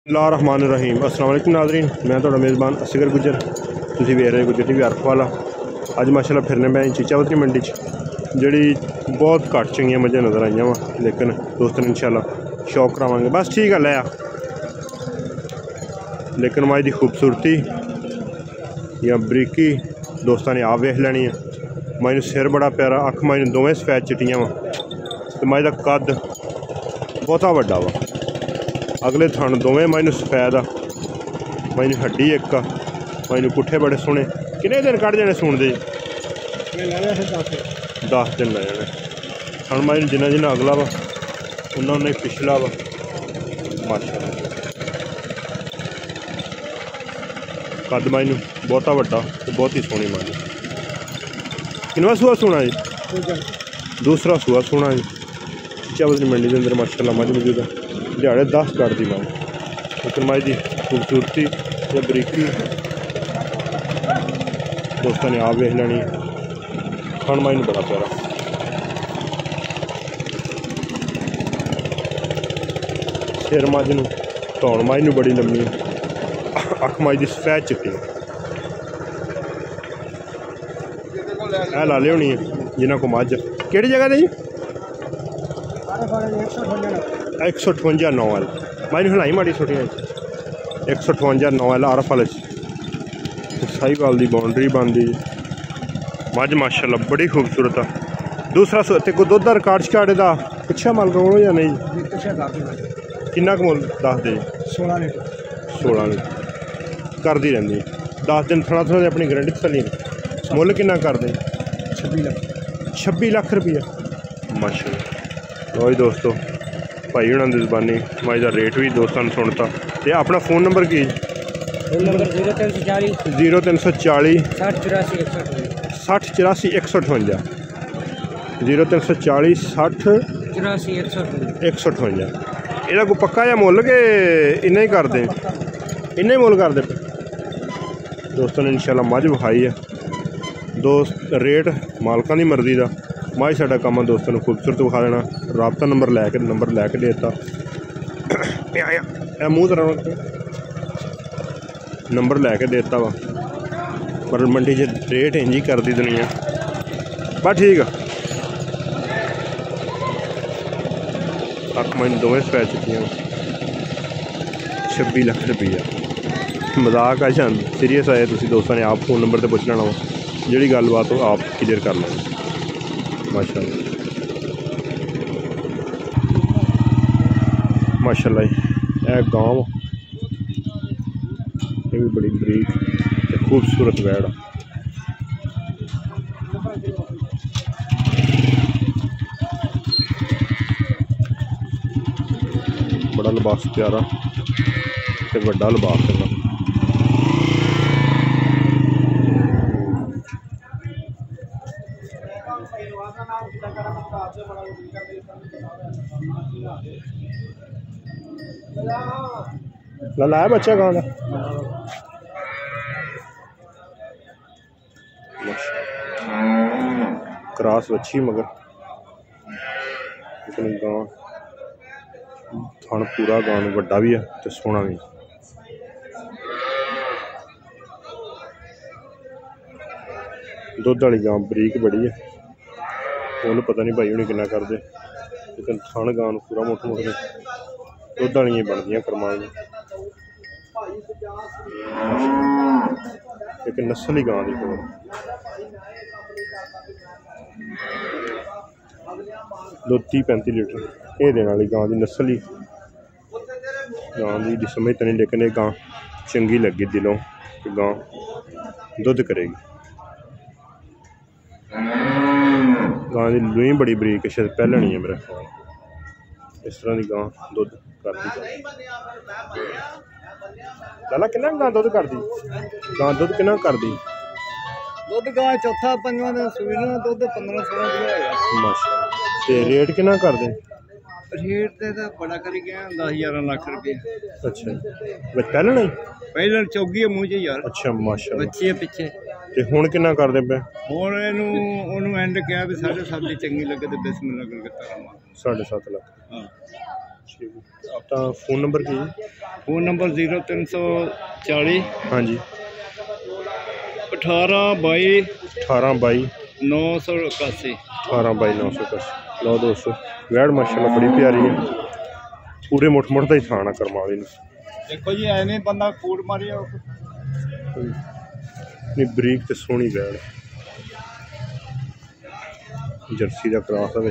बिस्मिल्लाहिर्रहमानिर्रहीम। अस्सलाम वालेकुम नाज़रीन, मैं तो मेज़बान असगर गुजर, तुसीं वेख रहे गुजर टीवी अर्फ वाला। अज माशाल्लाह फिरने मैं चीचावतरी मंडी जी बहुत घट चंगियां मझां नज़र आईयां वा, लेकिन दोस्तों ने इंशाल्लाह शौक करावांगे। बस ठीक गल है, लेकिन मझ की खूबसूरती या बरीकी दोस्तों ने आप वेख लैनी है। मझ सिर बड़ा प्यारा, अख मझ दोवें सफेद चिट्टियां वा, तो मझ का कद बहुता वड्डा वा। अगले थण दोवें मझ सफेद आ, मझ हड्डी एक आ, मझ पुट्ठे बड़े सोहने। किन्ने दिन कढ़ जाने सूण दे? 10 दिन लै जाने। थण मझ जिन्ना जिन्ना अगला वा उन्ना उन्ना ही पिछला वा। माशाअल्लाह कद मझ बहुता वड्डा ते बहुत ही सोहनी मझ। किनवा सूआ सूना जी? दूसरा सूआ सूना जी। चीचावतरी मंडी के अंदर माशाअल्लाह मझ मौजूद है। दिहाड़े 10 कटदी मझ, लेकिन मझ की खूबसूरती या बरीकी दोस्तों ने आप वेख लैनी। खान मझ बड़ा प्यारा, सिर मझ नूं, धौण मझ नूं बड़ी लम्मी, अख मझ की सफेद चिट्टी। ए लाले होनी है जिन्हों को मझ कि जगह जी? 158 9L मैं हलाई माड़ी छोटिया 158 9L आरफ वाले साहिवाल की बाउंड्री बनती मझ माशाअल्लाह बड़ी खूबसूरत है। दूसरा ते कोई दुध का रिकॉर्ड शिकार्ड का पिछा माल करो या नहीं? किन्ना क मुल दस दे? 16 लीटर करती रहती। 10 दिन थोड़ा थोड़ा अपनी गारंटी तसली। मुल किन्ना कर दे? 26 लाख रुपया माशाअल्लाह। लो जी दोस्तों, भाई हुणां दी ज़बानी मझ दा रेट भी दोस्तों ने सुनता। तो अपना फ़ोन नंबर की? 0340 60 84 158 0340 60 158। ਇਹਦਾ ਕੋਈ पक्का या मुल के इन्ना ही कर दें? इन्ना ही मुल कर दे दोस्तों ने इंशाल्लाह मझ विखाई है। दोस्त रेट मालकां दी मर्जी का। मझ साडा काम है दोस्तों ने खूबसूरत विखा देना। राबता नंबर लैके देता मूँह तरह नंबर लैके देता वा, पर मंडी च रेट इंज ही कर दी दुनिया। बस ठीक है। अख मैं दोवें पै चुकियां 26 लाख रुपया। मजाक है जान सीरीयस आए तुम दोस्तों ने आप फोन नंबर पर पुछ लेना वा, जी गलबात हो आप क्लीयर कर लेना। माशाअल्लाह माशाअल्लाह यह गांव ये भी बड़ी बरीक खूबसूरत वैड़। बड़ा लिबास प्यारा ते बड़ा लिबास है। लाया बच्चा गाँव का क्रॉस अच्छी मगर गांव थान पूरा गांव बड़ा भी है तो सोहना भी। दुध वाली गां बरीक बड़ी है, उन्होंने पता नहीं भाई उन्हें कितना करते, लेकिन थान गां पूरा मुठ मुठ के दुध वाली बनदियां करमाल। एक नस्ल ही गां की दुध 30-35 लीटर ये देने वाली गां की नस्ल ही गां की समझ तो नहीं, लेकिन ये गां चंगी लगी दिलों कि गां दुध करेगी। गां की लूई बड़ी बरीक है, शायद पहले नहीं है मेरा ख्याल इस तरह की गां दुध करती। लाला कितना गां दुध करती? गां दुध कितना करती? दुध गां चौथा पंजवां दिन सूना दुध 15-16 माशाअल्लाह। ते रेट कितना कर दें? रेट ते बड़ा करी गया 10-11 लाख रुपये। अच्छा पहले नहीं पहले चौगी है मुँह च यार। अच्छा माशाअल्लाह। बच्ची है पिछे ते हुण कितना कर दे पे? हुण इहनूं ओनूं एंड किहा भी 7.5 दी चंगी लगे ते बिस्मिल्लाह करके तारा मार 7.5 लाख। हां ठीक है। आपका फ़ोन नंबर की? फ़ोन नंबर 0340 हाँ जी 1822 1822 981। 1822 981। लो दोस्तों वैड़ माशाल्लाह बड़ी प्यारी है, पूरे मुठ मुठ का ही थाना करमाली ने। देखो जी ऐ बंदा कूट मारी नहीं बरीक तो सोहनी वैड़ जर्सी का क्रॉस है,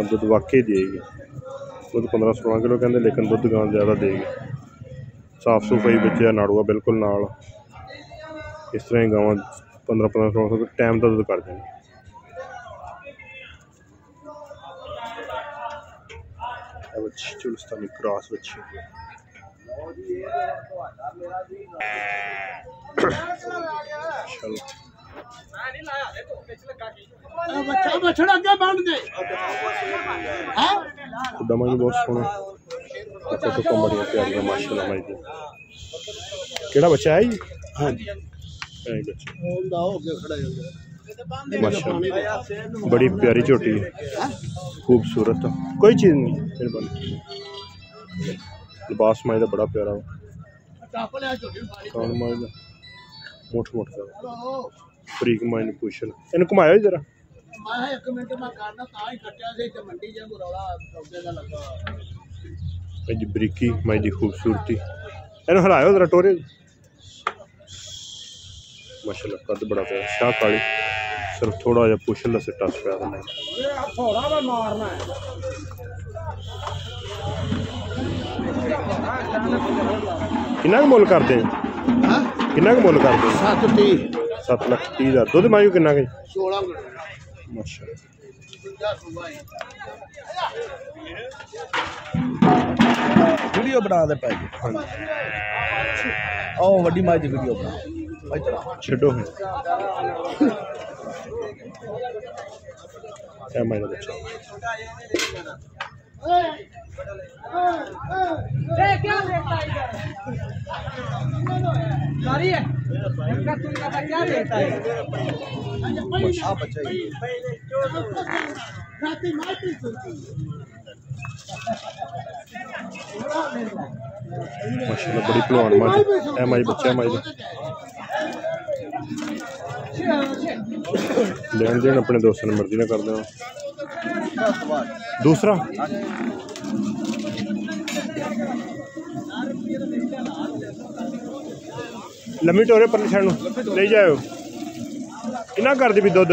दुध वाकई देगी, दुध 15-16 किलो कहते, लेकिन दुध गां ज़्यादा देगी। साफ सफाई बच्चे नाड़ूआ बिल्कुल नाल, इस तरह ही गावां 15-16 टाइम का दुध कर देंगे। बच्ची चुलस्तानी क्रॉस बच्ची दमा बहुत सोहना, तो बड़िया प्यारियां माशाल्लाह माई दी। केड़ा बच्चा है जी? हाँ जी माशाल्लाह बड़ी प्यारी झोटी है, खूबसूरत, कोई चीज़ नहीं मेहरबानी। लिबास माई का बड़ा प्यारा कान माई का मुठ मुठ का बरीक माई ने पूछ इन घुमाया जरा जी बरीकी माई की खूबसूरती, इन हिलाओ जरा टोरे माशाल्लाह कद बड़ा प्यारा, शाह काली, सिर्फ थोड़ा जहा पुछल का सिट्टा पिया किन्ना मुल करते हैं? किन्ना मुल करते हैं? 7,30,000। दुध मायू किन्ना के? 16 माशाल्लाह। वीडियो बना दे पाए आओ वड्डी माई दी वीडियो बना छो है क्या मायना बच्चा क्या देता है क्या देता है माशाल्लाह बड़ी पहलवान माँ है माई बच्चा है माई लेन देन अपने दोस्तों ने मर्जी ना कर देना। दूसरा लम्मी टोरे पर साइड ले जाओ किन्ना कर दी भी दुध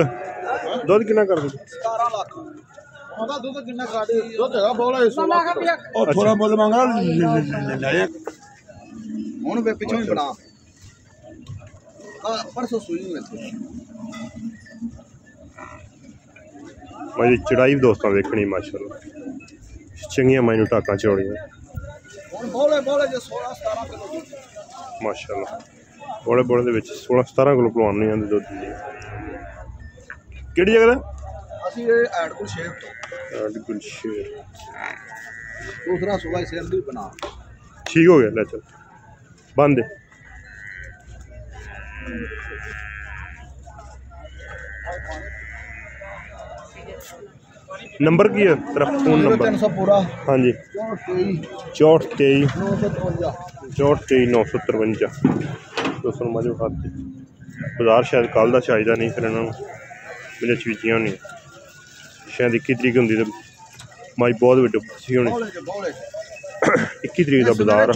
दुध किन्ना कर दी? 17 लाख दुध किन्ना कर दी दुध है बोला 16 और थोड़ा मुੱਲ ਮੰਗਣਾ ਲੈ ਹੁਣ ਵੇ ਪਿੱਛੋਂ ਹੀ ਬਣਾ परसों सुई में मेरी चढ़ाई भी दोस्तों देखनी माशाल्लाह चंगियां मैनू टाका चौड़ियां माशाल्लाह बोले बोले दे विच 16-17 किलो पलवान नहीं आंदे दुध दी। केड़ी जगह दा? ਅਸੀਂ ਇਹ ਐਡਕੁਲ ਸ਼ੇਰ ਤੋਂ एडकुल शेर दूसरा सुबह शेर भी बना ठीक हो गया ले चल बंद है। नंबर की है तेरा फोन नंबर? 300 पूरा हाँ जी 64 953 दोस्तों मजे खाते बाजार शायद कल का चाहिए नहीं फिर इन्होंने मेरे चीजियां होनी शायद 21 तरीक होंगी तो माई बहुत वीडियो होनी 21 तरीक का बाजार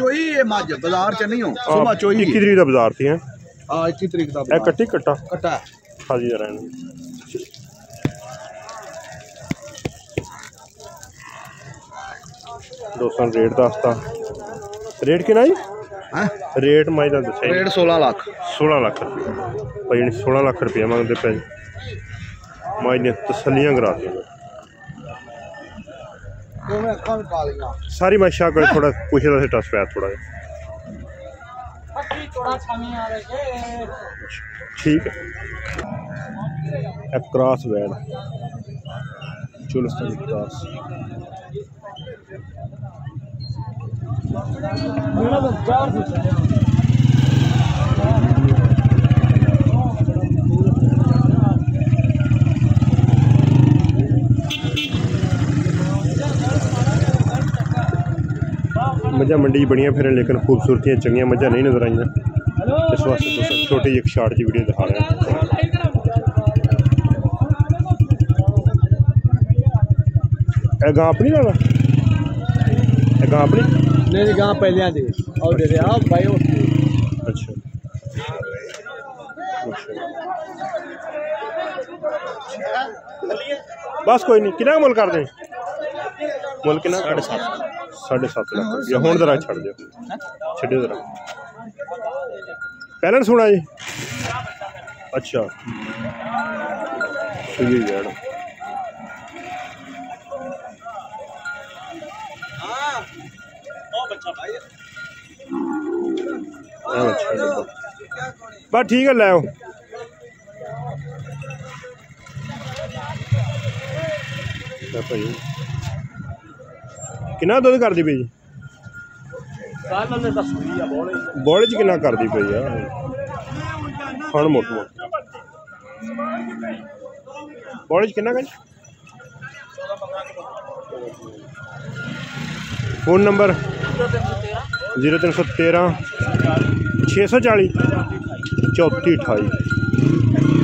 बाजार च नहीं हो सुबह 21 तरीक का बाजार थी। हाँ 21 तरीक का कट्टी कट्टा कट्टा हाँ जी यार दोस्तों रेट दसता रेट कितना जी? रेट माई का दसा रेट 16 लाख 16 लाख रुपये भाई 16 लाख रुपया मंगते पे माई ने तसलियां करा दी सारी मैं शाह को थोड़ा पूछे से टस पाया थोड़ा ठीक है क्रॉस वैड चुलस्तानी क्रॉस मझां मंडी बड़ियां फिर लेकिन खूबसूरतियां चंगियां मझां नहीं नज़र आईयां। इस वास्ते तुसें छोटी जी एक शार्ट जी वीडियो दिखा रहे हैं। गां अपनी ना गां अपनी नहीं गां पहले दे और दे दे आप भाई। अच्छा बस कोई नहीं कितना मुल कर दें मुल कितना 7.5 लाख रुपया हूँ जरा छड़ दो छो जरा पहले सुना जी। अच्छा सही है बस ठीक है लै भाई कितना दुध कर दी पी जी बौले च कितना कर दी पई है फण मोट मोट बौले च कितना का फोन नंबर 0313 640 3428